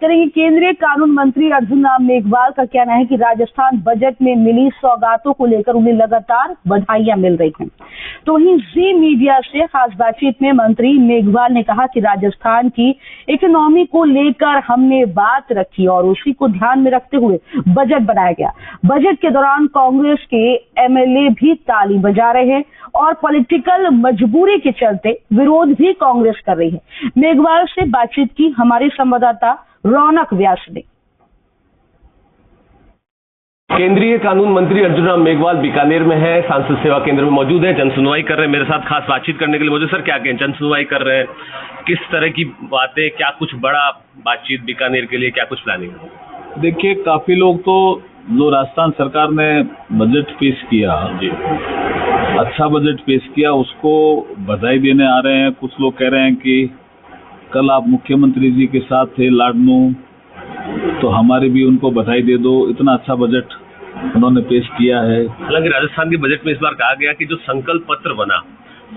करेंगे। केंद्रीय कानून मंत्री अर्जुन राम मेघवाल का कहना है कि राजस्थान बजट में मिली सौगातों को लेकर उन्हें लगातार बधाइयां मिल रही हैं। तो वहीं जी मीडिया से खास बातचीत में मंत्री मेघवाल ने कहा कि राजस्थान की इकोनॉमी को लेकर हमने बात रखी और उसी को ध्यान में रखते हुए बजट बनाया गया। बजट के दौरान कांग्रेस के एमएलए भी ताली बजा रहे हैं और पॉलिटिकल मजबूरी के चलते विरोध भी कांग्रेस कर रही है। मेघवाल से बातचीत की हमारे संवाददाता रौनक व्यास ने। केंद्रीय कानून मंत्री अर्जुन राम मेघवाल बीकानेर में है, सांसद सेवा केंद्र में मौजूद है, जन सुनवाई कर रहे हैं। मेरे साथ खास बातचीत करने के लिए मौजूद। सर, क्या कहें, जन सुनवाई कर रहे हैं, किस तरह की बातें, क्या कुछ बड़ा बातचीत बीकानेर के लिए, क्या कुछ प्लानिंग? देखिए, काफी लोग तो जो राजस्थान सरकार ने बजट पेश किया, अच्छा बजट पेश किया, उसको बधाई देने आ रहे हैं। कुछ लोग कह रहे हैं कि कल आप मुख्यमंत्री जी के साथ थे लाडनू, तो हमारी भी उनको बधाई दे दो, इतना अच्छा बजट उन्होंने पेश किया है। हालांकि राजस्थान के बजट में इस बार कहा गया कि जो संकल्प पत्र बना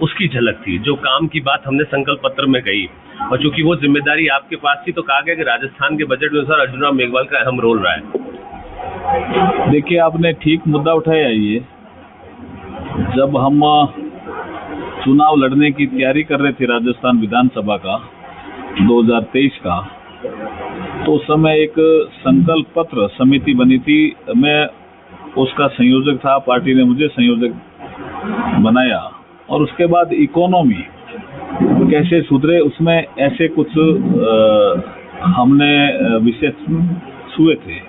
उसकी झलक थी, जो काम की बात हमने संकल्प पत्र में कही, और चूंकि वो जिम्मेदारी आपके पास थी तो कहा गया कि राजस्थान के बजट में सर अर्जुन राम मेघवाल का अहम रोल रहा है। देखिए, आपने ठीक मुद्दा उठाया। ये जब हम चुनाव लड़ने की तैयारी कर रहे थे राजस्थान विधानसभा का 2023 का, तो उस समय एक संकल्प पत्र समिति बनी थी, मैं उसका संयोजक था, पार्टी ने मुझे संयोजक बनाया। और उसके बाद इकोनॉमी कैसे सुधरे, उसमें ऐसे कुछ हमने विषय छुए थे,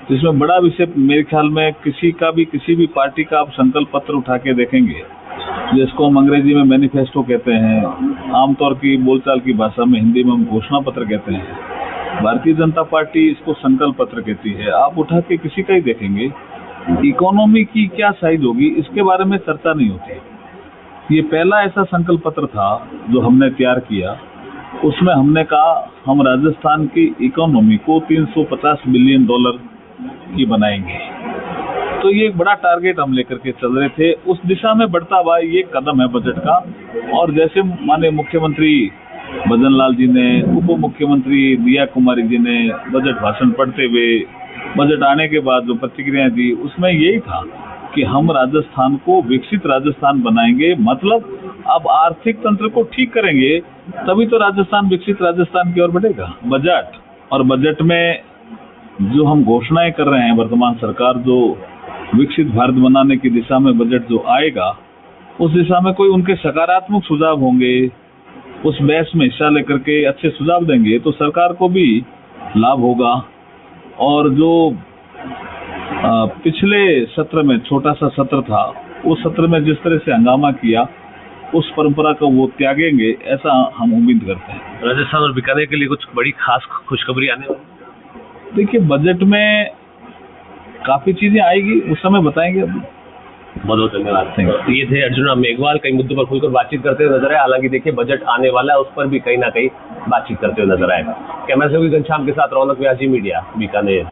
जिसमें बड़ा विषय मेरे ख्याल में किसी भी पार्टी का आप संकल्प पत्र उठा के देखेंगे, जिसको हम अंग्रेजी में मैनिफेस्टो कहते हैं, आमतौर की बोलचाल की भाषा में हिंदी में हम घोषणा पत्र कहते हैं। भारतीय जनता पार्टी इसको संकल्प पत्र कहती है। आप उठा के किसी का ही देखेंगे, इकोनॉमी की क्या साइज होगी इसके बारे में चर्चा नहीं होती। ये पहला ऐसा संकल्प पत्र था जो हमने तैयार किया। उसमें हमने कहा हम राजस्थान की इकोनॉमी को $350 बिलियन की बनाएंगे। तो ये एक बड़ा टारगेट हम लेकर के चल रहे थे, उस दिशा में बढ़ता हुआ ये कदम है बजट का। और जैसे माननीय मुख्यमंत्री भजन लाल जी ने, उप मुख्यमंत्री दिया कुमारी जी ने बजट भाषण पढ़ते हुए, बजट आने के बाद जो प्रतिक्रियाएं दी, उसमें यही था कि हम राजस्थान को विकसित राजस्थान बनाएंगे। मतलब अब आर्थिक तंत्र को ठीक करेंगे तभी तो राजस्थान विकसित राजस्थान की ओर बढ़ेगा। बजट में जो हम घोषणाएं कर रहे हैं, वर्तमान सरकार जो विकसित भारत बनाने की दिशा में बजट जो आएगा, उस दिशा में कोई उनके सकारात्मक सुझाव होंगे, उस बहस में हिस्सा लेकर के अच्छे सुझाव देंगे तो सरकार को भी लाभ होगा। और जो पिछले सत्र में छोटा सा सत्र था, उस सत्र में जिस तरह से हंगामा किया, उस परंपरा को वो त्यागेंगे, ऐसा हम उम्मीद करते हैं। राजस्थान और बीकानेर के लिए कुछ बड़ी खास खुशखबरी आने वाली? देखिए, बजट में काफी चीजें आएगी, उस समय बताएंगे। बहुत बहुत धन्यवाद। ये थे अर्जुन राम मेघवाल, कई मुद्दों पर खुलकर बातचीत करते हुए नजर आए। हालांकि देखिए, बजट आने वाला है, उस पर भी कहीं ना कहीं बातचीत करते हुए नजर आएगा। कैमरा से घनश्याम के साथ रौनक व्यास, जी मीडिया, बीकानेर।